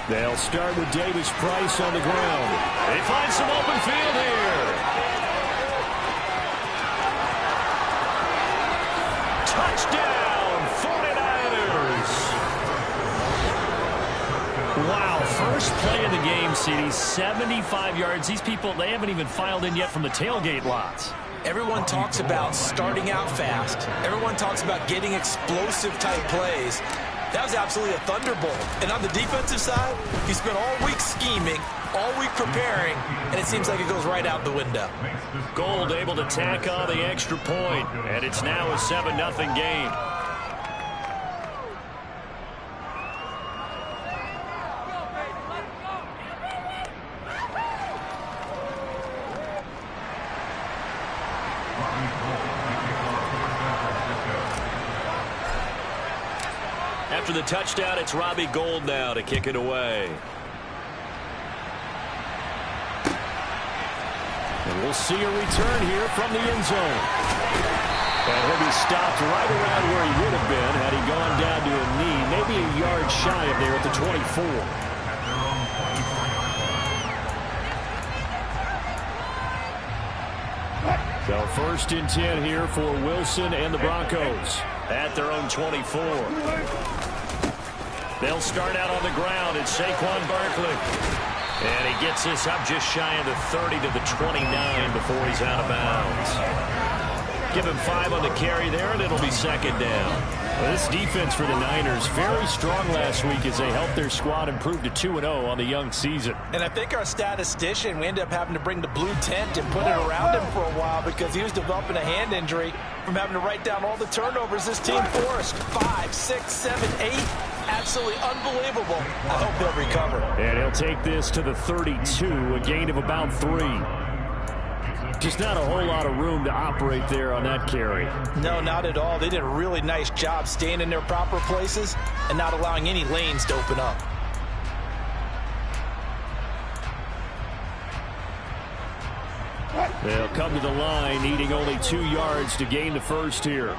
They'll start with Davis Price on the ground. They find some open field here. Touchdown, 49ers. Wow, first play of the game, CD, 75 yards. These people, they haven't even filed in yet from the tailgate lots. Everyone talks about starting out fast. Everyone talks about getting explosive type plays. That was absolutely a thunderbolt. And on the defensive side, he spent all week scheming, all week preparing, and it seems like it goes right out the window. Gold able to tack on the extra point, and it's now a 7-0 game. After the touchdown, it's Robbie Gould now to kick it away. And we'll see a return here from the end zone. And he'll be stopped right around where he would have been had he gone down to a knee, maybe a yard shy of there at the 24. So 1st and 10 here for Wilson and the Broncos at their own 24. They'll start out on the ground. It's Saquon Barkley. And he gets this up just shy of the 30 to the 29 before he's out of bounds. Give him 5 on the carry there, and it'll be 2nd down. Well, this defense for the Niners, very strong last week as they helped their squad improve to 2-0 on the young season. And I think our statistician, we ended up having to bring the blue tent and put it around him for a while because he was developing a hand injury from having to write down all the turnovers this team forced. 5, 6, 7, 8. Absolutely unbelievable. I hope he'll recover. And he'll take this to the 32, a gain of about 3. Just not a whole lot of room to operate there on that carry. No, not at all. They did a really nice job staying in their proper places and not allowing any lanes to open up. They'll come to the line, needing only 2 yards to gain the first here.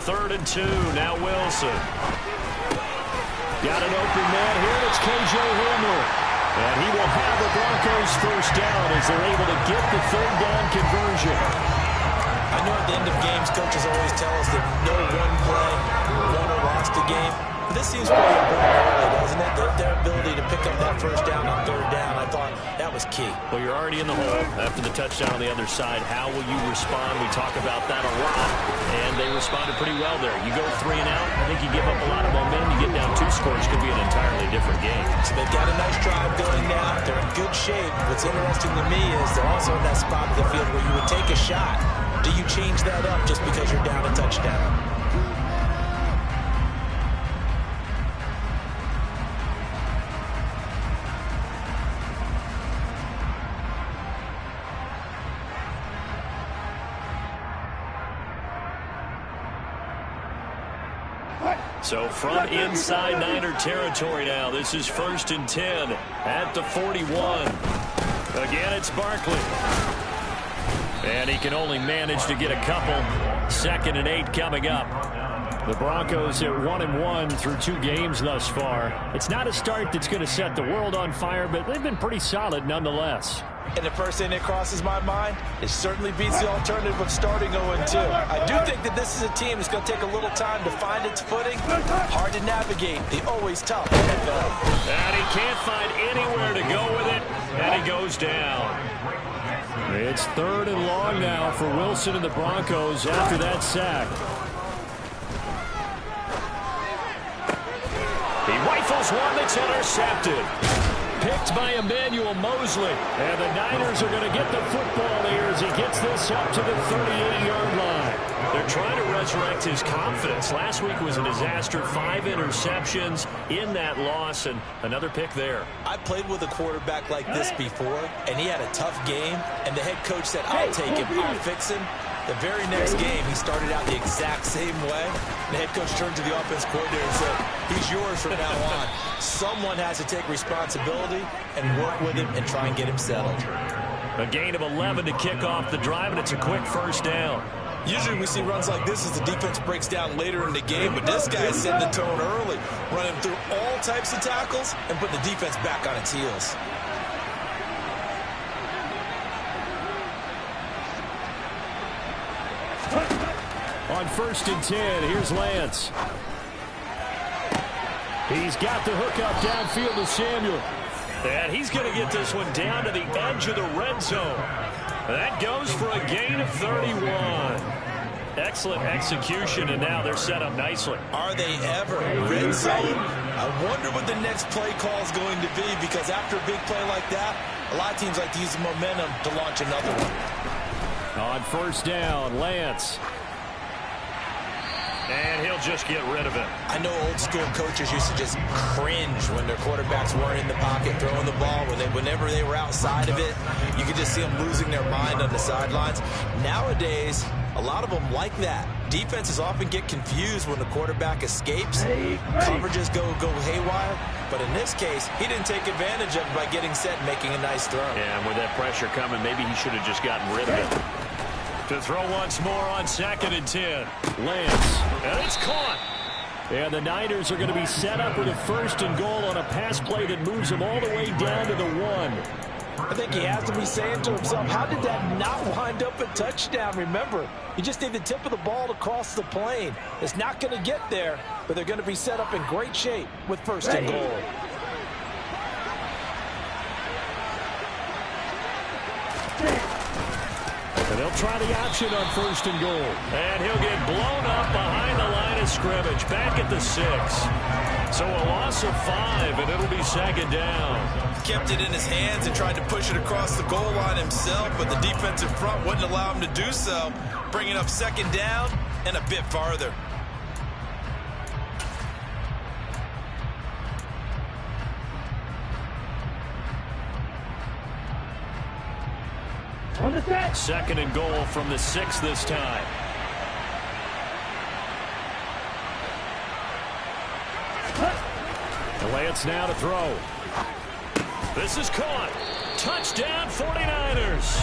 Third and 2, now Wilson. Got an open man here, it's KJ Hamler. And he will have the Broncos first down as they're able to get the 3rd down conversion. I know at the end of games, coaches always tell us that no one play won or lost a game. But this seems pretty important early, doesn't it? Their ability to pick up that first down on 3rd down, I thought that was key. Well, you're already in the hole after the touchdown on the other side. How will you respond? We talk about that a lot, and they responded pretty well there. You go 3 and out, I think you give up a lot of momentum. You get down 2 scores, could be an entirely different game. So they've got a nice drive going now. They're in good shape. What's interesting to me is they're also in that spot of the field where you would take a shot. Do you change that up just because you're down a touchdown? So from inside Niner territory now, this is 1st and 10 at the 41. Again, it's Barkley. And he can only manage to get a couple. 2nd and 8 coming up. The Broncos at 1-1 through 2 games thus far. It's not a start that's going to set the world on fire, but they've been pretty solid nonetheless. And the first thing that crosses my mind, it certainly beats the alternative of starting 0-2. I do think that this is a team that's going to take a little time to find its footing. Hard to navigate. The always tough NFL. And he can't find anywhere to go with it, and he goes down. It's 3rd and long now for Wilson and the Broncos after that sack. He rifles one that's intercepted. Picked by Emmanuel Mosley. And the Niners are going to get the football here as he gets this up to the 38-yard line. They're trying to resurrect his confidence. Last week was a disaster. 5 interceptions in that loss, and another pick there. I played with a quarterback like this before, and he had a tough game, and the head coach said, I'll take him, I'll fix him. The very next game, he started out the exact same way. The head coach turned to the offense coordinator and said, he's yours from now on. Someone has to take responsibility and work with him and try and get him settled. A gain of 11 to kick off the drive, and it's a quick first down. Usually we see runs like this as the defense breaks down later in the game, but this guy is setting the tone early, running through all types of tackles and putting the defense back on its heels. On 1st and 10, here's Lance. He's got the hook up downfield to Samuel. And he's going to get this one down to the edge of the red zone. That goes for a gain of 31. Excellent execution, and now they're set up nicely. Are they ever? Red zone? I wonder what the next play call is going to be, because after a big play like that, a lot of teams like to use the momentum to launch another one. On 1st down, Lance. And he'll just get rid of it. I know old school coaches used to just cringe when their quarterbacks weren't in the pocket throwing the ball. Whenever they were outside of it, you could just see them losing their mind on the sidelines. Nowadays, a lot of them like that. Defenses often get confused when the quarterback escapes. Coverages go haywire. But in this case, he didn't take advantage of it by getting set and making a nice throw. Yeah, and with that pressure coming, maybe he should have just gotten rid of it. To throw once more on 2nd and 10. Lance. And it's caught. And the Niners are going to be set up with a 1st and goal on a pass play that moves them all the way down to the 1. I think he has to be saying to himself, how did that not wind up a touchdown? Remember, you just need the tip of the ball to cross the plane. It's not going to get there, but they're going to be set up in great shape with 1st and goal. And they'll try the option on 1st and goal. And he'll get blown up behind the line of scrimmage, back at the 6. So a loss of 5, and it'll be 2nd down. Kept it in his hands and tried to push it across the goal line himself, but the defensive front wouldn't allow him to do so, bringing up 2nd down and a bit farther. On the set. 2nd and goal from the 6 this time. Lance now to throw. This is caught. Touchdown 49ers.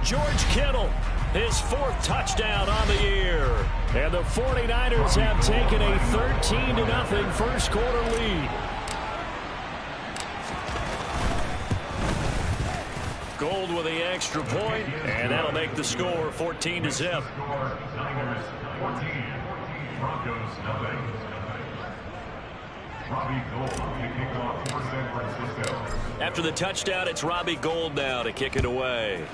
George Kittle, his 4th touchdown on the year. And the 49ers have taken a 13-0 first quarter lead. Gold with the extra point, and that'll make the score 14-0. Niners 14, Broncos nothing. Robbie Gould to kick off for San Francisco. After the touchdown, it's Robbie Gould now to kick it away.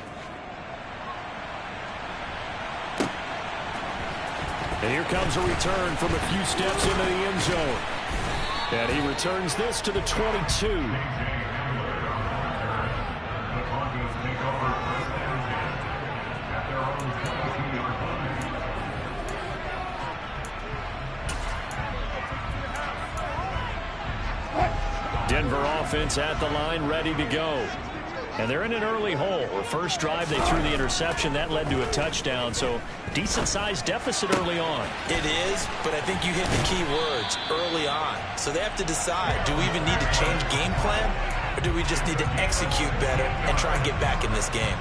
And here comes a return from a few steps into the end zone. And he returns this to the 22. Denver offense at the line, ready to go. And they're in an early hole. The first drive, they threw the interception. That led to a touchdown, so decent-sized deficit early on. It is, but I think you hit the key words, early on. So they have to decide, do we even need to change game plan, or do we just need to execute better and try and get back in this game?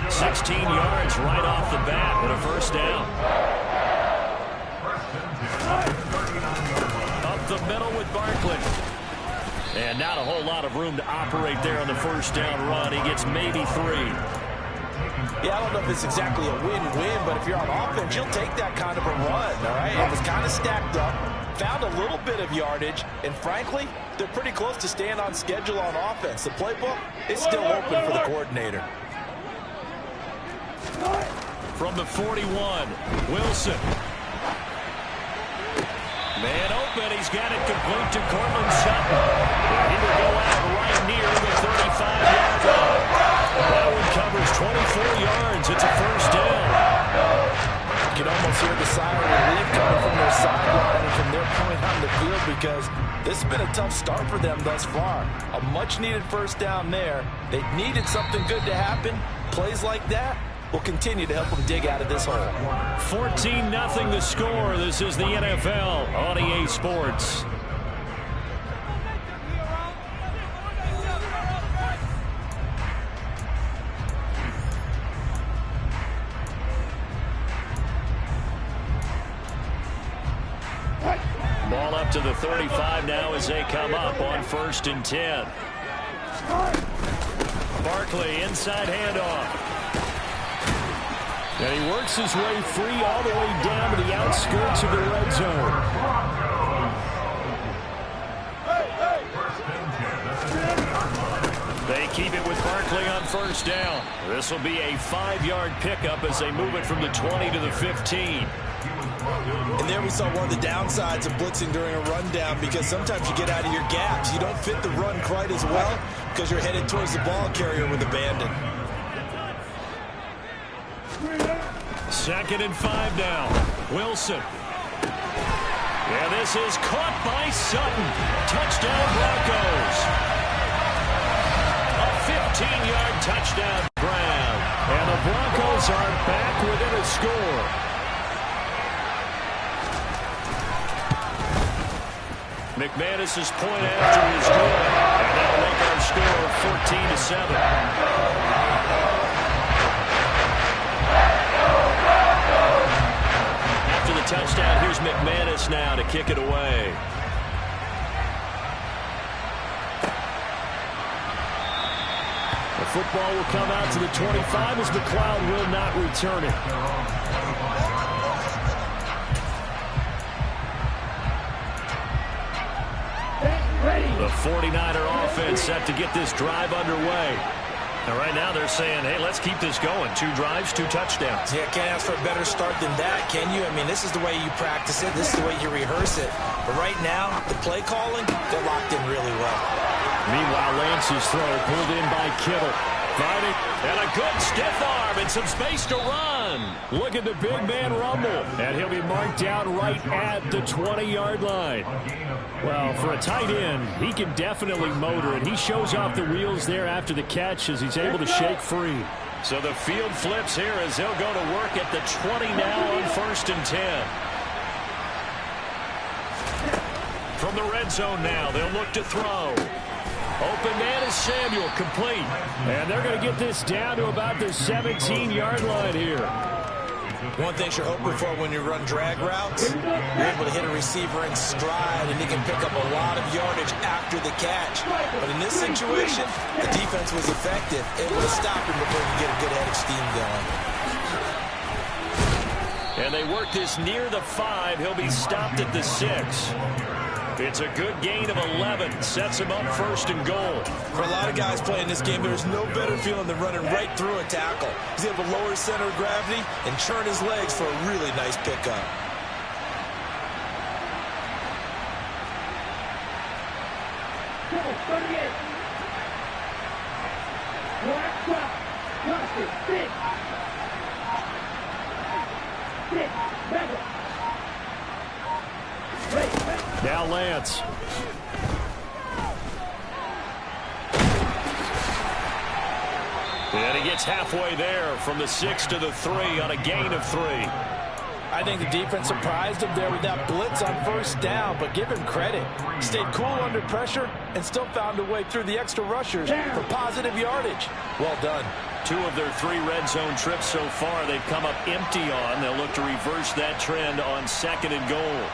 16 yards right off the bat with a 1st down. Up the middle with Barkley. And not a whole lot of room to operate there on the 1st down run. He gets maybe 3. Yeah, I don't know if it's exactly a win-win, but if you're on offense, you'll take that kind of a run, all right? It was kind of stacked up, found a little bit of yardage, and frankly, they're pretty close to staying on schedule on offense. The playbook is still open for the coordinator. From the 41, Wilson. Man open, he's got it complete to Cortland Sutton. And he will go out right near the 35-yard line. That one covers 24 yards. It's a 1st down. You can almost hear the sigh of relief coming from their sideline and from their point on the field, because this has been a tough start for them thus far. A much-needed 1st down there. They needed something good to happen. Plays like that will continue to help them dig out of this hole. 14-0 the score. This is the NFL on EA Sports. Ball up to the 35 now as they come up on 1st and 10. Barkley inside handoff. And he works his way free all the way down to the outskirts of the red zone. They keep it with Barkley on 1st down. This will be a 5-yard pickup as they move it from the 20 to the 15. And there we saw one of the downsides of blitzing during a rundown, because sometimes you get out of your gaps. You don't fit the run quite as well because you're headed towards the ball carrier with abandon. 2nd and 5 now. Wilson. Yeah, this is caught by Sutton. Touchdown Broncos. A 15-yard touchdown grab. And the Broncos are back within a score. McManus's point after is good, and that'll make our score 14-7. After the touchdown, here's McManus now to kick it away. The football will come out to the 25 as McLeod will not return it. The 49er offense set to get this drive underway. And right now they're saying, hey, let's keep this going. 2 drives, 2 touchdowns. Yeah, can't ask for a better start than that, can you? I mean, this is the way you practice it. This is the way you rehearse it. But right now, the play calling, they're locked in really well. Meanwhile, Lance's throw pulled in by Kittle. Fighting, and a good stiff arm and some space to run. Look at the big man rumble. And he'll be marked down right at the 20-yard line. Well, for a tight end, he can definitely motor it. He shows off the wheels there after the catch as he's able to shake free. So the field flips here as they'll go to work at the 20 now on 1st and 10. From the red zone now, they'll look to throw. Open man is Samuel, complete. And they're going to get this down to about the 17-yard line here. One thing you're hoping for when you run drag routes, you're able to hit a receiver in stride, and he can pick up a lot of yardage after the catch. But in this situation, the defense was effective, able to stop him before he could get a good head of steam going. And they work this near the 5. He'll be stopped at the 6. It's a good gain of 11. Sets him up 1st and goal. For a lot of guys playing this game, there's no better feeling than running right through a tackle. He's able to lower his center of gravity and churn his legs for a really nice pickup. Now Lance. And he gets halfway there from the 6 to the 3 on a gain of 3. I think the defense surprised him there with that blitz on 1st down, but give him credit. Stayed cool under pressure and still found a way through the extra rushers for positive yardage. Well done. 2 of their 3 red zone trips so far they've come up empty on. They'll look to reverse that trend on 2nd and goal.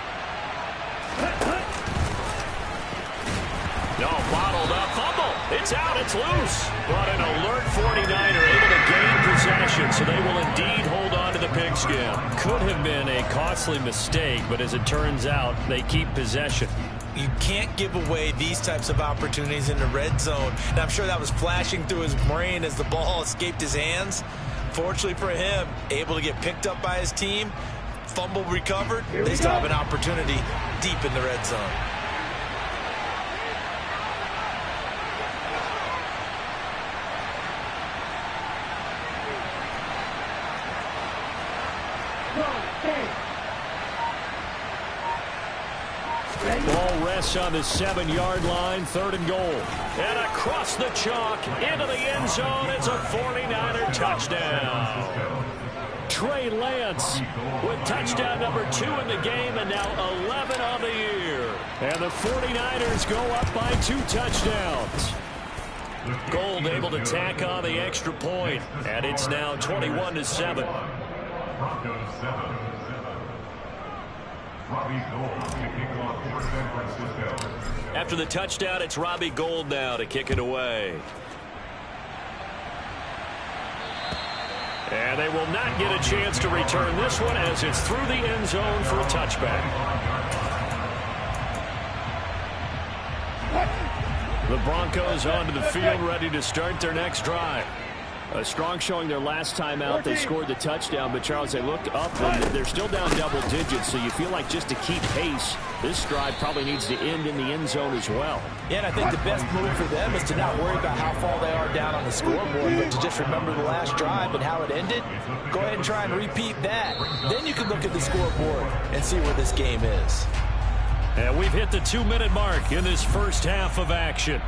No, bottled up, fumble. It's out, it's loose. But an alert 49er able to gain possession, so they will indeed hold on to the pigskin. Could have been a costly mistake, but as it turns out, they keep possession. You can't give away these types of opportunities in the red zone. And I'm sure that was flashing through his brain as the ball escaped his hands. Fortunately for him, able to get picked up by his team, fumble recovered, they still have an opportunity deep in the red zone. Ready? Ball rests on the 7-yard line, 3rd and goal. And across the chalk, into the end zone, it's a 49er touchdown. Trey Lance with touchdown number 2 in the game, and now 11 on the year. And the 49ers go up by 2 touchdowns. Gold able to tack on the extra point, and it's now 21-7. After the touchdown, it's Robbie Gould now to kick it away. And they will not get a chance to return this one as it's through the end zone for a touchback. The Broncos onto the field, ready to start their next drive. A strong showing their last time out. They scored the touchdown, but Charles, they looked up and they're still down double digits, so you feel like just to keep pace, this drive probably needs to end in the end zone as well. Yeah, and I think the best move for them is to not worry about how far they are down on the scoreboard, but to just remember the last drive and how it ended. Go ahead and try and repeat that. Then you can look at the scoreboard and see where this game is. And we've hit the 2-minute mark in this first half of action.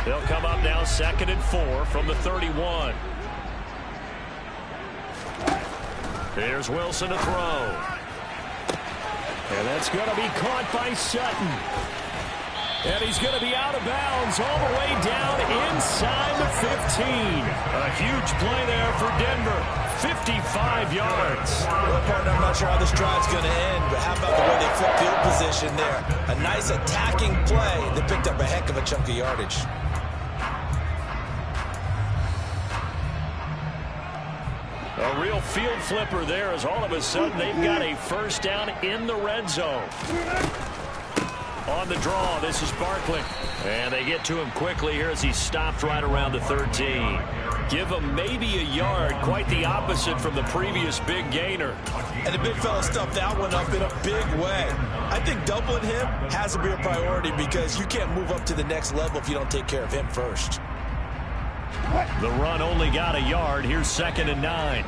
They'll come up now 2nd and 4 from the 31. Here's Wilson to throw. And that's going to be caught by Sutton. And he's going to be out of bounds all the way down inside the 15. A huge play there for Denver. 55 yards. Well, partner, I'm not sure how this drive's going to end, but how about the way they flip field position there? A nice attacking play that picked up a heck of a chunk of yardage. A real field flipper there as all of a sudden they've got a first down in the red zone. On the draw, this is Barkley. And they get to him quickly here as he's stopped right around the 13. Give him maybe a yard, quite the opposite from the previous big gainer. And the big fella stuffed that one up in a big way. I think doubling him has to be a priority because you can't move up to the next level if you don't take care of him first. The run only got a yard. Here's 2nd and 9.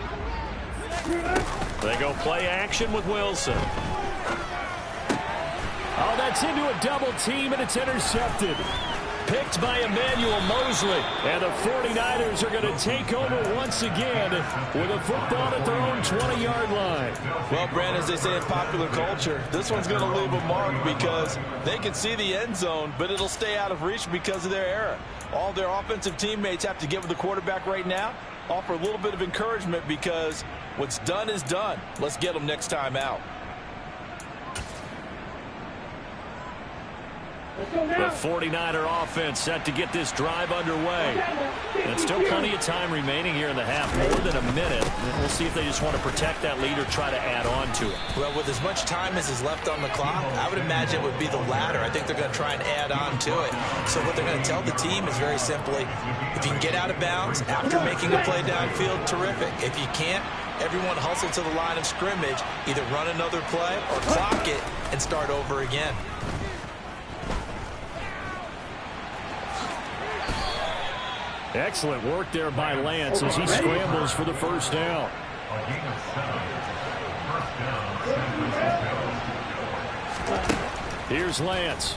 They go play action with Wilson. Oh, that's into a double team, and it's intercepted. Picked by Emmanuel Mosley. And the 49ers are going to take over once again with a football at their own 20-yard line. Well, Brandon, as they say in popular culture, this one's going to leave a mark because they can see the end zone, but it'll stay out of reach because of their error. All their offensive teammates have to give the quarterback right now, offer a little bit of encouragement because what's done is done. Let's get them next time out. The 49er offense set to get this drive underway. And still plenty of time remaining here in the half, more than a minute. And we'll see if they just want to protect that lead or try to add on to it. Well, with as much time as is left on the clock, I would imagine it would be the latter. I think they're going to try and add on to it. So what they're going to tell the team is very simply, if you can get out of bounds after making a play downfield, terrific. If you can't, everyone hustle to the line of scrimmage, either run another play or clock it and start over again. Excellent work there by Lance as he scrambles for the first down. Here's Lance.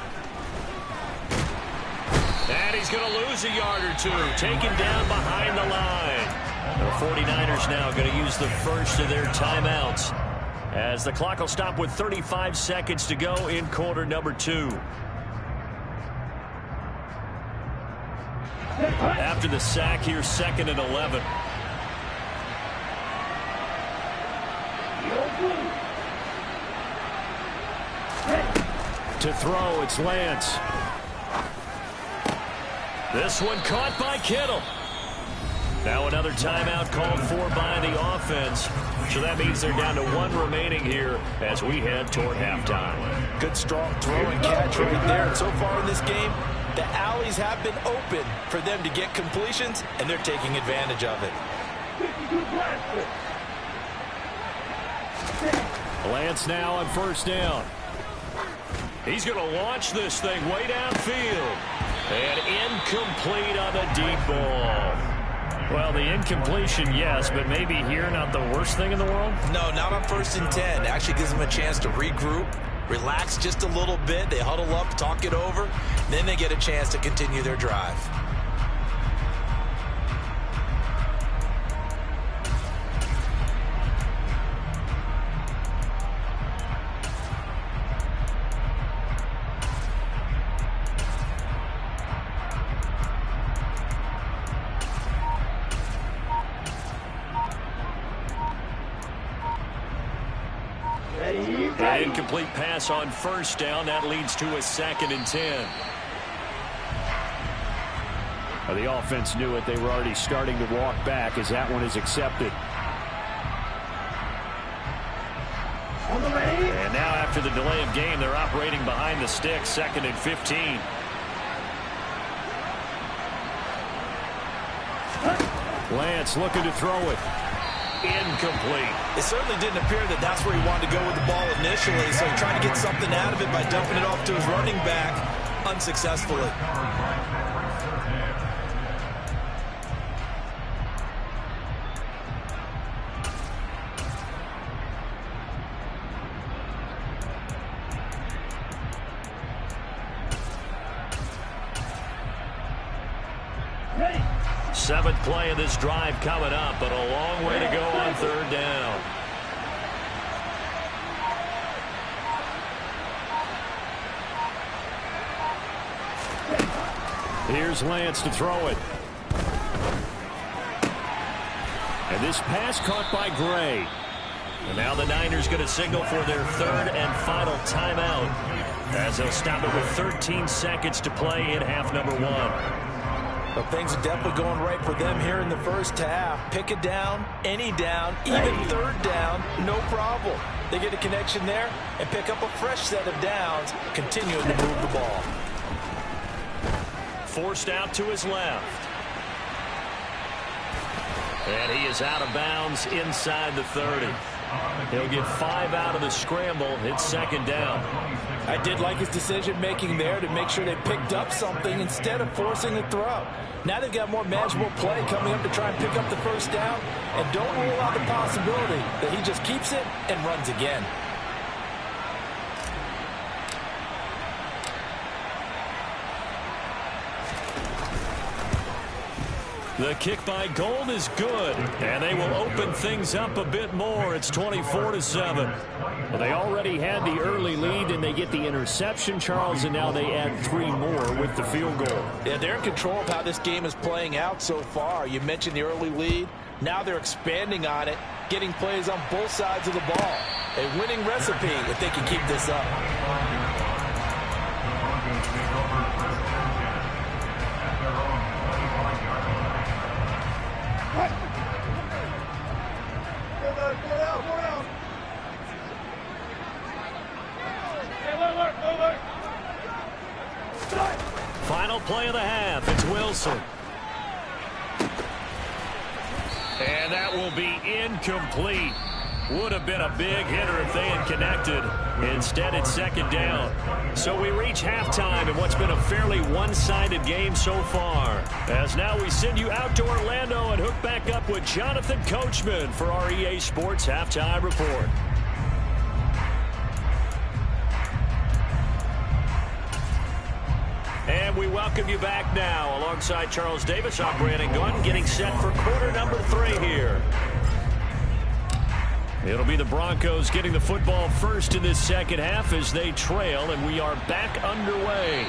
And he's going to lose a yard or two. Taken down behind the line. The 49ers now going to use the first of their timeouts as the clock will stop with 35 seconds to go in quarter number 2. After the sack, here's 2nd and 11. To throw, it's Lance. This one caught by Kittle. Now another timeout called for by the offense. So that means they're down to 1 remaining here as we head toward halftime. Good strong throw and catch right there. And so far in this game, the alleys have been open for them to get completions, and they're taking advantage of it. Lance now on first down. He's going to launch this thing way downfield. And incomplete on the deep ball. Well, the incompletion, yes, but maybe here not the worst thing in the world? No, not on 1st and 10. Actually gives them a chance to regroup, relax just a little bit. They huddle up, talk it over. Then they get a chance to continue their drive. An incomplete pass on 1st down. That leads to a 2nd and 10. Well, the offense knew it. They were already starting to walk back as that one is accepted. And now after the delay of game, they're operating behind the sticks, 2nd and 15. Lance looking to throw it. Incomplete. It certainly didn't appear that that's where he wanted to go with the ball initially, so he tried to get something out of it by dumping it off to his running back unsuccessfully. Seventh play of this drive coming up, but a long way to go on 3rd down. Here's Lance to throw it. And this pass caught by Gray. And now the Niners going to signal for their 3rd and final timeout as they'll stop it with 13 seconds to play in half number 1. Well, things are definitely going right for them here in the 1st half. Pick a down, any down, even 3rd down, no problem. They get a connection there and pick up a fresh set of downs, continuing to move the ball. Forced out to his left. And he is out of bounds inside the 30. He'll get 5 out of the scramble. It's 2nd down. I did like his decision-making there to make sure they picked up something instead of forcing a throw. Now they've got more manageable play coming up to try and pick up the 1st down, and don't rule out the possibility that he just keeps it and runs again. The kick by Gold is good, and they will open things up a bit more. It's 24-7. Well, they already had the early lead, and they get the interception, Charles, and now they add 3 more with the field goal. Yeah, they're in control of how this game is playing out so far. You mentioned the early lead. Now they're expanding on it, getting plays on both sides of the ball. A winning recipe if they can keep this up. Final play of the half. It's Wilson. And that will be incomplete. Would have been a big hitter if they had connected. Instead, it's 2nd down. So we reach halftime in what's been a fairly one-sided game so far. As now we send you out to Orlando and hook back up with Jonathan Coachman for our EA Sports Halftime Report. And we welcome you back now alongside Charles Davis. I'm Brandon Gunn getting set for quarter number 3 here. It'll be the Broncos getting the football first in this 2nd half as they trail, and we are back underway.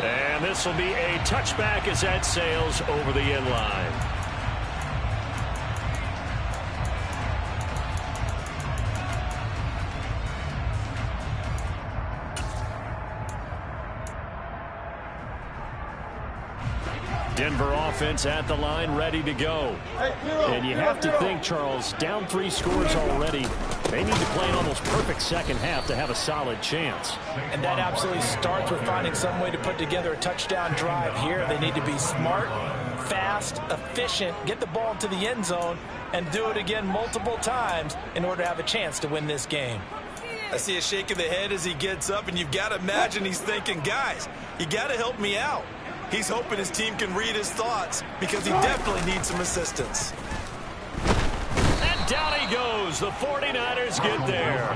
And this will be a touchback as that sails over the end line. Denver offense at the line, ready to go. And you have to think, Charles, down 3 scores already. They need to play an almost perfect 2nd half to have a solid chance. And that absolutely starts with finding some way to put together a touchdown drive here. They need to be smart, fast, efficient, get the ball to the end zone, and do it again multiple times in order to have a chance to win this game. I see a shake of the head as he gets up, and you've got to imagine he's thinking, guys, you got to help me out. He's hoping his team can read his thoughts because he definitely needs some assistance. And down he goes. The 49ers get there.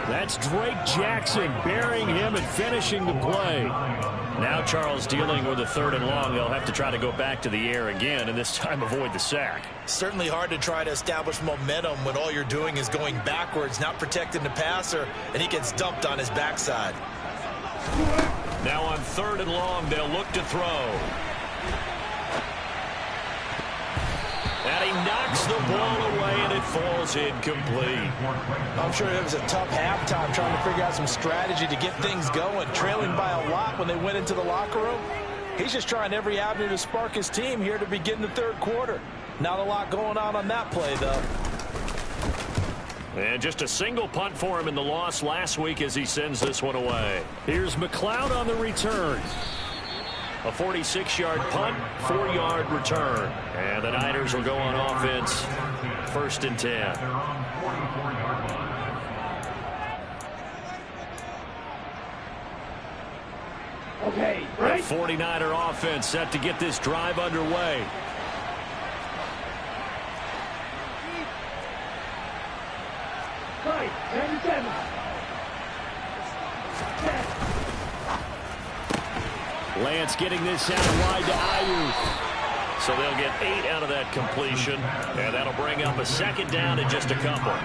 That's Drake Jackson burying him and finishing the play. Now Charles dealing with a 3rd and long. They'll have to try to go back to the air again and this time avoid the sack. Certainly hard to try to establish momentum when all you're doing is going backwards, not protecting the passer, and he gets dumped on his backside. Now on 3rd and long, they'll look to throw. And he knocks the ball away, and it falls incomplete. I'm sure it was a tough halftime trying to figure out some strategy to get things going, trailing by a lot when they went into the locker room. He's just trying every avenue to spark his team here to begin the 3rd quarter. Not a lot going on that play, though. And just a single punt for him in the loss last week as he sends this one away. Here's McLeod on the return. A 46-yard punt, 4-yard return. And the Niners will go on offense, 1st and 10. Okay, right. The 49er offense set to get this drive underway. Right, 77. Lance getting this out wide to Ayuk. So they'll get 8 out of that completion, and that'll bring up a 2nd down and just a couple. 8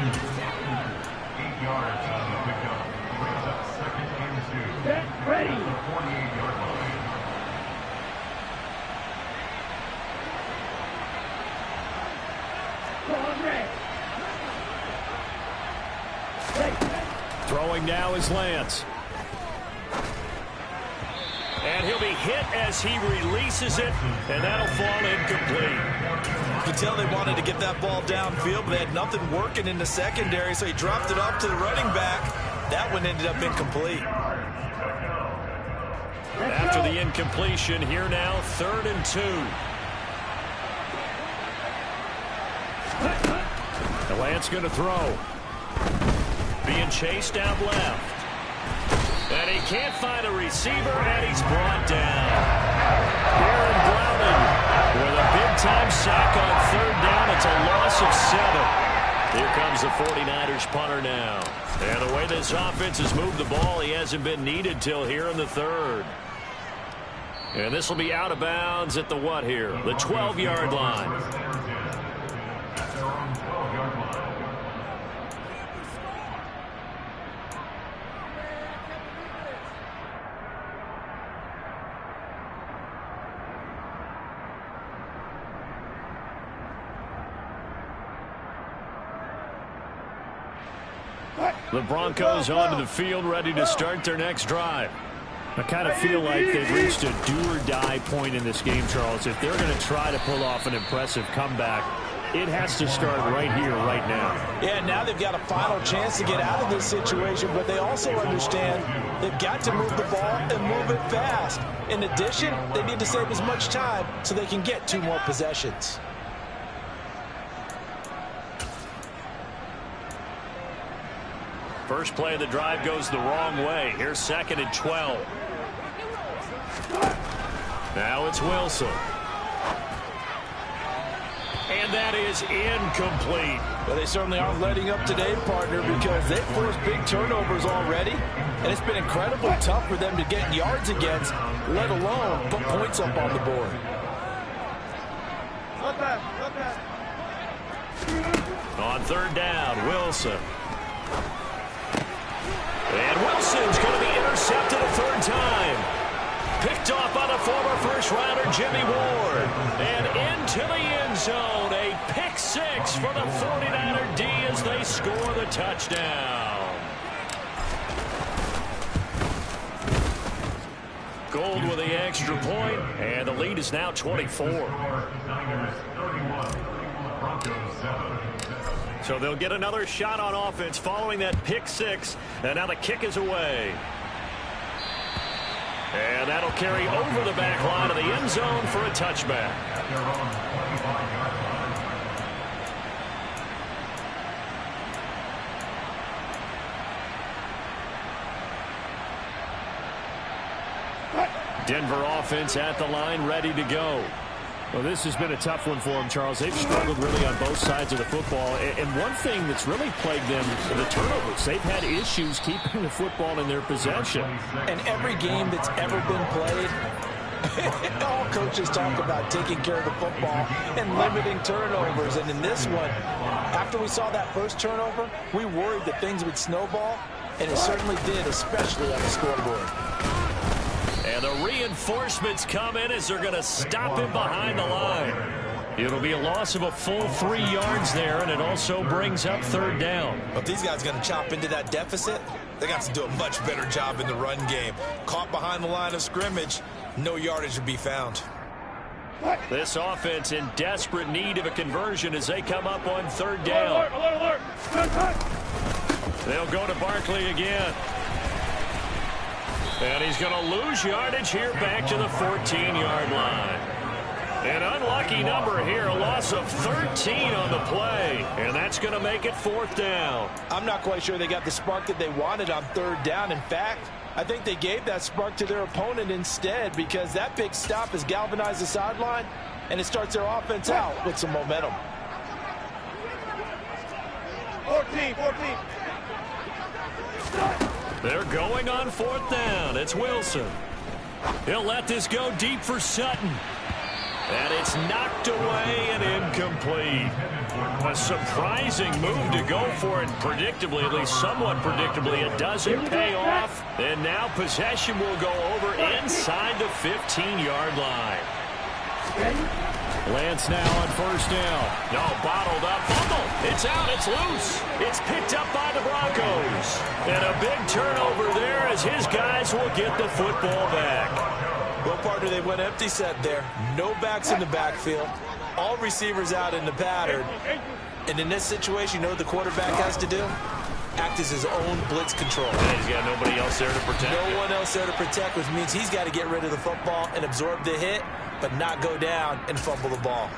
yards on the pickup. Brings up 2nd and 2. Set, ready. 48-yard line. Throwing now is Lance. And he'll be hit as he releases it, and that'll fall incomplete. You can tell they wanted to get that ball downfield, but they had nothing working in the secondary, so he dropped it off to the running back. That one ended up incomplete. After the incompletion, here now, 3rd and 2. The Lance going to throw. Being chased out left. And he can't find a receiver, and he's brought down. Aaron Browning with a big-time sack on 3rd down. It's a loss of 7. Here comes the 49ers punter now. And the way this offense has moved the ball, he hasn't been needed till here in the 3rd. And this will be out of bounds at the what here? The 12-yard line. The Broncos onto the field, ready to start their next drive. I kind of feel like they've reached a do-or-die point in this game, Charles. If they're going to try to pull off an impressive comeback, it has to start right here, right now. Yeah, now they've got a final chance to get out of this situation, but they also understand they've got to move the ball and move it fast. In addition, they need to save as much time so they can get 2 more possessions. First play of the drive goes the wrong way. Here's 2nd and 12. Now it's Wilson. And that is incomplete. Well, they certainly aren't letting up today, partner, because they've forced big turnovers already, and it's been incredibly tough for them to get yards against, let alone put points up on the board. On 3rd down, Wilson. And Wilson's going to be intercepted a 3rd time. Picked off by the former first-rounder Jimmy Ward. And into the end zone, a pick 6 for the 49er D as they score the touchdown. Gold with the extra point, and the lead is now 24. Niners 31, Broncos 7. So they'll get another shot on offense following that pick 6, and now the kick is away. And that'll carry over the back line of the end zone for a touchback. At their own 25-yard line. Denver offense at the line, ready to go. Well, this has been a tough one for them, Charles. They've struggled really on both sides of the football. And one thing that's really plagued them, the turnovers. They've had issues keeping the football in their possession. And every game that's ever been played, all coaches talk about taking care of the football and limiting turnovers. And in this one, after we saw that first turnover, we worried that things would snowball, and it certainly did, especially on the scoreboard. And the reinforcements come in as they're going to stop him behind the line. It'll be a loss of a full 3 yards there, and it also brings up third down. But these guys are going to chop into that deficit. They got to do a much better job in the run game. Caught behind the line of scrimmage, no yardage to be found. This offense in desperate need of a conversion as they come up on third down. They'll go to Barkley again. And he's going to lose yardage here back to the 14-yard line. An unlucky number here, a loss of 13 on the play. And that's going to make it fourth down. I'm not quite sure they got the spark that they wanted on third down. In fact, I think they gave that spark to their opponent instead, because that big stop has galvanized the sideline, and it starts their offense out with some momentum. 14. They're going on fourth down. It's Wilson. He'll let this go deep for Sutton. And it's knocked away and incomplete. A surprising move to go for it. Predictably, at least somewhat predictably, it doesn't pay off. And now possession will go over inside the 15-yard line. Lance now on first down. No, bottled up. Fumble. It's out. It's loose. It's picked up by the Broncos. And a big turnover there as his guys will get the football back. Well, partner, they went empty set there. No backs in the backfield. All receivers out in the pattern. And in this situation, you know what the quarterback has to do? Act as his own blitz control. And he's got nobody else there to protect. No one else there to protect, which means he's got to get rid of the football and absorb the hit, but not go down and fumble the ball.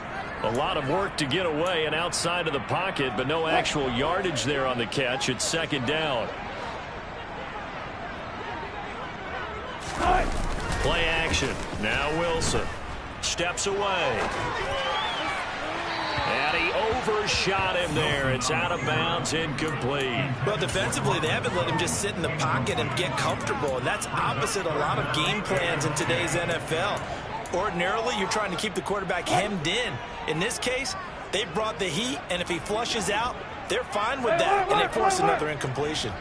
A lot of work to get away and outside of the pocket, but no actual yardage there on the catch. It's second down. Play action. Now Wilson steps away. And he overshot him there. It's out of bounds, incomplete. Well, defensively, they haven't let him just sit in the pocket and get comfortable, and that's opposite a lot of game plans in today's NFL. Ordinarily, you're trying to keep the quarterback hemmed in. In this case, they brought the heat, and if he flushes out, they're fine with that, and they force another incompletion.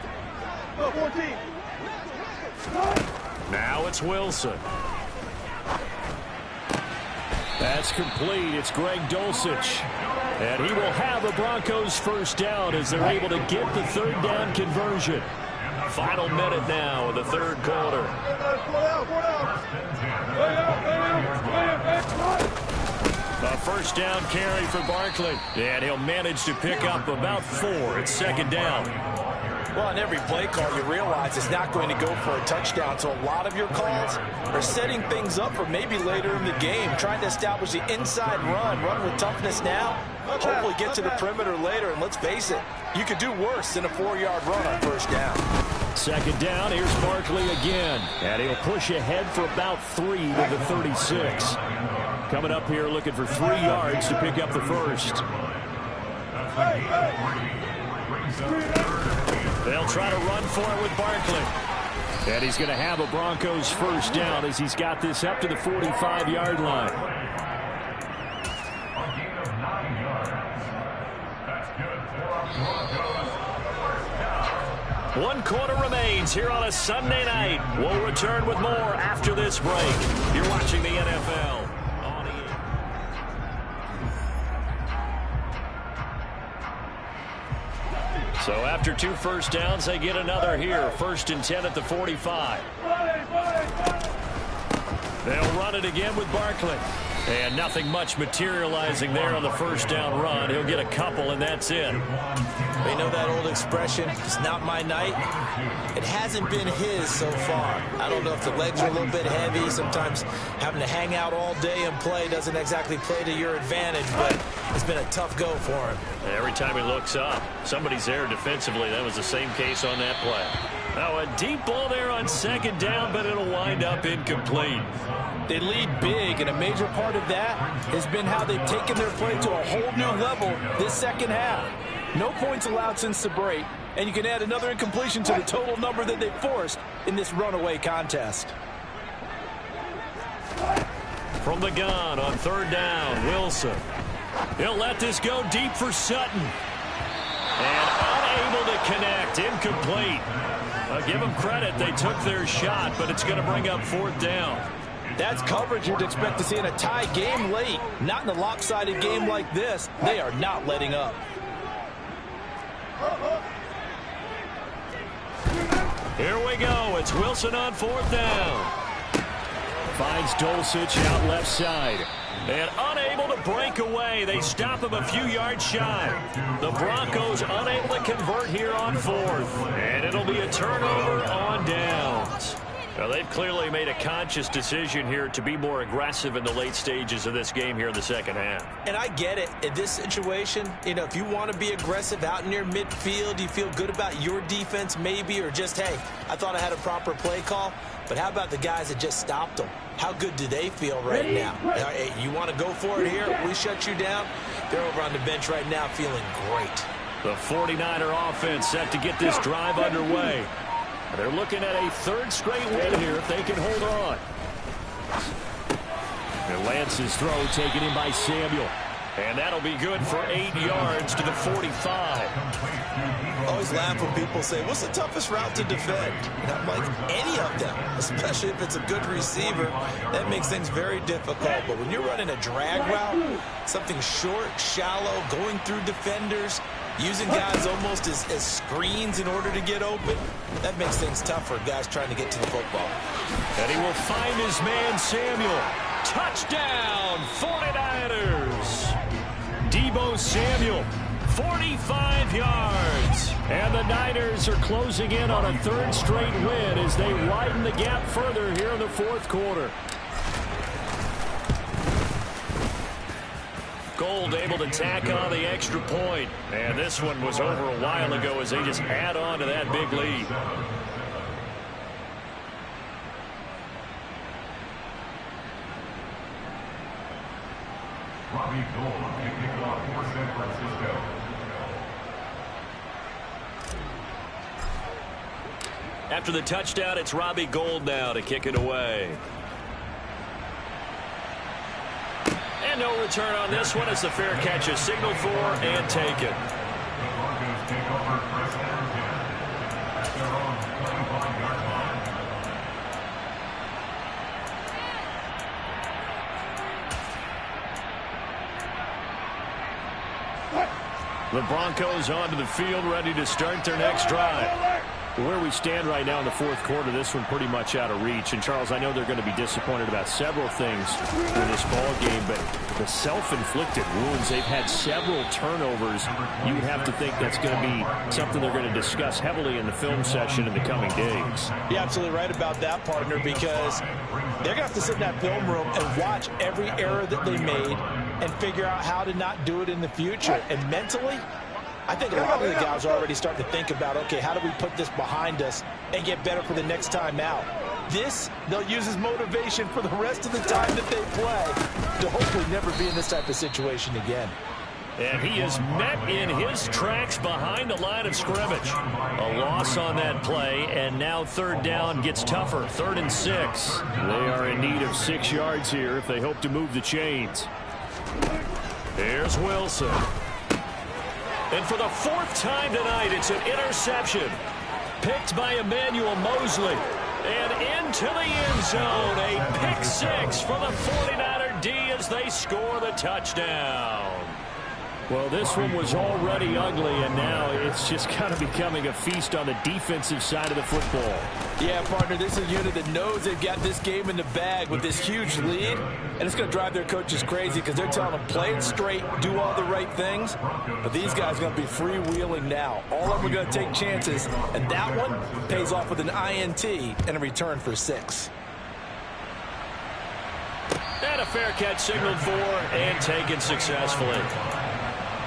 Now it's Wilson. That's complete. It's Greg Dulcich. And he will have a Broncos first down as they're able to get the third down conversion. Final minute now of the third quarter. A first down carry for Barkley. And he'll manage to pick up about 4. It's second down. Well, on every play call, you realize it's not going to go for a touchdown. So a lot of your calls are setting things up for maybe later in the game, trying to establish the inside run with toughness now, hopefully get to the perimeter later. And let's face it, you could do worse than a 4-yard run on first down. Second down, here's Barkley again. And he'll push ahead for about 3 to the 36. Coming up here looking for 3 yards to pick up the first. They'll try to run for it with Barkley. And he's going to have a Broncos first down as he's got this up to the 45-yard line. A gain of 9 yards. That's good for Broncos. 1 quarter remains here on a Sunday night. We'll return with more after this break. You're watching the NFL. So after 2 first downs, they get another here. 1st and 10 at the 45. They'll run it again with Barkley. And nothing much materializing there on the first down run. He'll get a couple, and that's it. You know that old expression, it's not my night? It hasn't been his so far. I don't know if the legs are a little bit heavy. Sometimes having to hang out all day and play doesn't exactly play to your advantage, but it's been a tough go for him. Every time he looks up, somebody's there defensively. That was the same case on that play. Now a deep ball there on second down, but it'll wind up incomplete. They lead big, and a major part of that has been how they've taken their play to a whole new level this second half. No points allowed since the break, and you can add another incompletion to the total number that they forced in this runaway contest. From the gun on third down, Wilson. He'll let this go deep for Sutton. And unable to connect, incomplete. Give them credit, they took their shot, but it's going to bring up fourth down. That's coverage you'd expect to see in a tie game late. Not in a lopsided game like this. They are not letting up. Here we go. It's Wilson on fourth down. Finds Dulcich out left side. And unable to break away. They stop him a few yards shy. The Broncos unable to convert here on fourth. And it'll be a turnover on downs. Now, they've clearly made a conscious decision here to be more aggressive in the late stages of this game here in the second half. And I get it. In this situation, you know, if you want to be aggressive out near midfield, you feel good about your defense maybe, or just, hey, I thought I had a proper play call. But how about the guys that just stopped them? How good do they feel right now? Hey, you want to go for it here? We shut you down. They're over on the bench right now feeling great. The 49er offense set to get this drive underway. They're looking at a third straight win here if they can hold on. And Lance's throw taken in by Samuel. And that'll be good for 8 yards to the 45. Always laugh when people say, what's the toughest route to defend? And I'm like, any of them, especially if it's a good receiver. That makes things very difficult. But when you're running a drag route, something short, shallow, going through defenders, using guys almost as screens in order to get open, that makes things tough for guys trying to get to the football. And he will find his man, Samuel. Touchdown, 49ers. Deebo Samuel, 45 yards. And the Niners are closing in on a third straight win as they widen the gap further here in the fourth quarter. Gold able to tack on the extra point. And this one was over a while ago as they just add on to that big lead. Robbie Gould to kick off for San Francisco. After the touchdown, it's Robbie Gould now to kick it away. And no return on this one as the fair catch is signaled for and taken. The Broncos take over first and 10 at their own 25-yard line. The Broncos onto the field, ready to start their next drive. Where we stand right now in the fourth quarter, this one pretty much out of reach. And, Charles, I know they're going to be disappointed about several things in this ball game, but the self-inflicted wounds, they've had several turnovers. You would have to think that's going to be something they're going to discuss heavily in the film session in the coming days. You're absolutely right about that, partner, because they're going to have to sit in that film room and watch every error that they made and figure out how to not do it in the future. And mentally, I think a lot of the guys are already starting to think about, okay, how do we put this behind us and get better for the next time out? This, they'll use as motivation for the rest of the time that they play to hopefully never be in this type of situation again. And he is met in his tracks behind the line of scrimmage. A loss on that play, and now third down gets tougher. 3rd and 6. They are in need of 6 yards here if they hope to move the chains. Here's Wilson. And for the 4th time tonight, it's an interception. Picked by Emmanuel Mosley. And into the end zone. A pick 6 for the 49er D as they score the touchdown. Well, this one was already ugly, and now it's just kind of becoming a feast on the defensive side of the football. Yeah, partner, this is a unit that knows they've got this game in the bag with this huge lead, and it's going to drive their coaches crazy because they're telling them, play it straight, do all the right things, but these guys are going to be freewheeling now. All of them are going to take chances, and that one pays off with an INT and a return for 6. And a fair catch signaled for and taken successfully.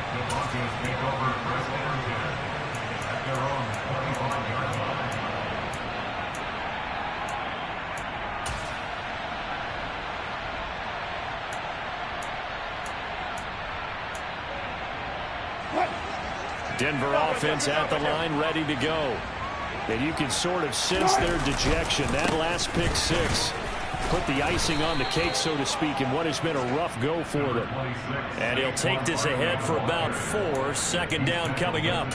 The Broncos take over first and 10 at their own 25-yard line. Denver offense at the line, ready to go. And you can sort of sense their dejection. That last pick six put the icing on the cake, so to speak, in what has been a rough go for them. And he'll take this ahead for about 4. Second down coming up.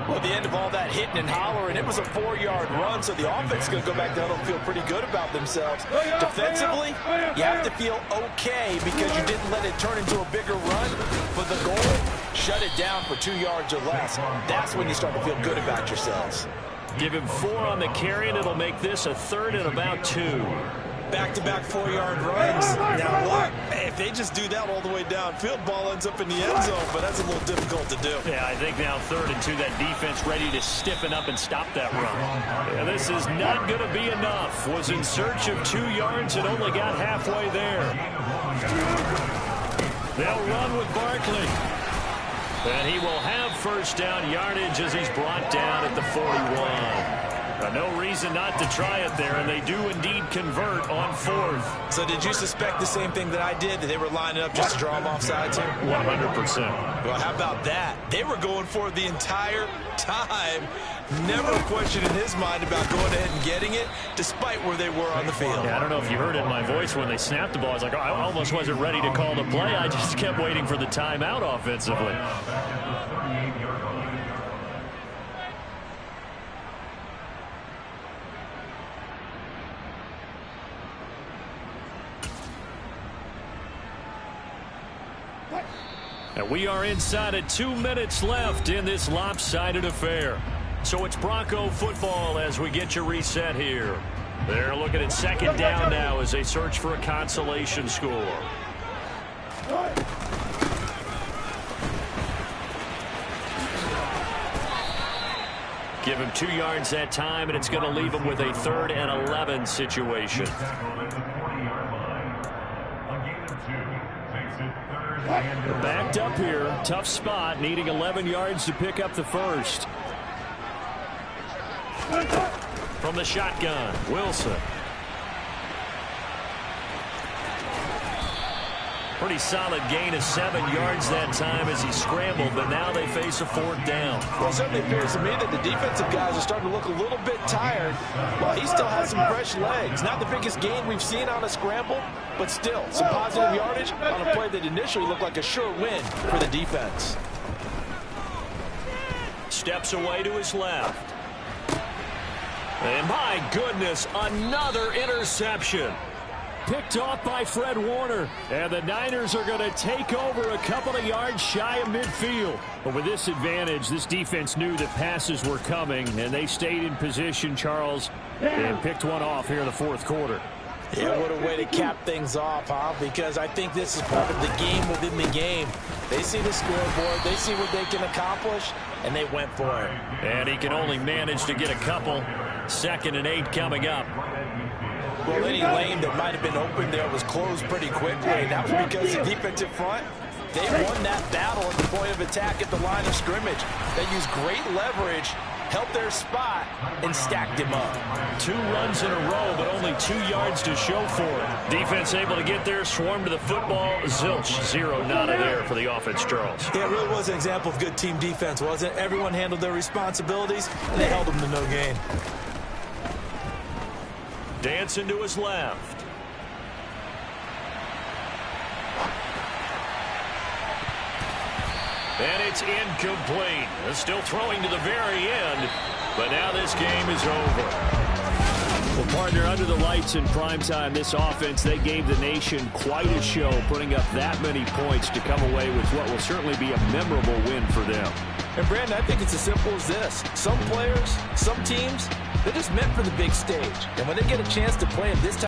Well, at the end of all that hitting and hollering, it was a 4-yard run, so the offense is going to go back down and feel pretty good about themselves. Defensively, you have to feel okay because you didn't let it turn into a bigger run. But the goal, shut it down for 2 yards or less. That's when you start to feel good about yourselves. Give him 4 on the carry, and it'll make this a 3rd and about 2. Back-to-back 4-yard runs. Now what? If they just do that all the way downfield, ball ends up in the end zone, but that's a little difficult to do. Yeah, I think now 3rd and 2, that defense ready to stiffen up and stop that run. Yeah, this is not going to be enough. Was in search of 2 yards and only got halfway there. They'll run with Barkley. And he will have first down yardage as he's brought down at the 41. No reason not to try it there, and they do indeed convert on 4th. So did you suspect the same thing that I did, that they were lining up just to draw them off sides here? 100%. Well, how about that? They were going for it the entire time. Never a question in his mind about going ahead and getting it, despite where they were on the field. Yeah, I don't know if you heard it in my voice when they snapped the ball. I was like, oh, I almost wasn't ready to call the play. I just kept waiting for the timeout offensively. And we are inside of 2 minutes left in this lopsided affair. So it's Bronco football as we get you reset here. They're looking at second down now as they search for a consolation score. Give him 2 yards that time, and it's going to leave him with a 3rd and 11 situation. Backed up here, tough spot, needing 11 yards to pick up the first. From the shotgun, Wilson. Pretty solid gain of 7 yards that time as he scrambled, but now they face a 4th down. Well, it certainly appears to me that the defensive guys are starting to look a little bit tired, while he still has some fresh legs. Not the biggest gain we've seen on a scramble, but still some positive yardage on a play that initially looked like a sure win for the defense. Steps away to his left. And my goodness, another interception. Picked off by Fred Warner. And the Niners are going to take over a couple of yards shy of midfield. But with this advantage, this defense knew that passes were coming, and they stayed in position, Charles, and picked one off here in the 4th quarter. Yeah, what a way to cap things off, huh? Because I think this is part of the game within the game. They see the scoreboard, they see what they can accomplish, and they went for it. And he can only manage to get a couple. 2nd and 8 coming up. Well, any lane that might have been open there was closed pretty quickly, and that was because the defensive front, they won that battle at the point of attack at the line of scrimmage. They used great leverage, helped their spot, and stacked him up. 2 runs in a row, but only 2 yards to show for it. Defense able to get there, swarm to the football. Zilch, 0 nada there for the offense, Charles. Yeah, it really was an example of good team defense, wasn't it? Everyone handled their responsibilities, and they held them to no gain. Dancing to his left. And it's incomplete. Still throwing to the very end, but now this game is over. Well, partner, under the lights in primetime, this offense, they gave the nation quite a show, putting up that many points to come away with what will certainly be a memorable win for them. And, Brandon, I think it's as simple as this. Some players, some teams, they're just meant for the big stage. And when they get a chance to play in this type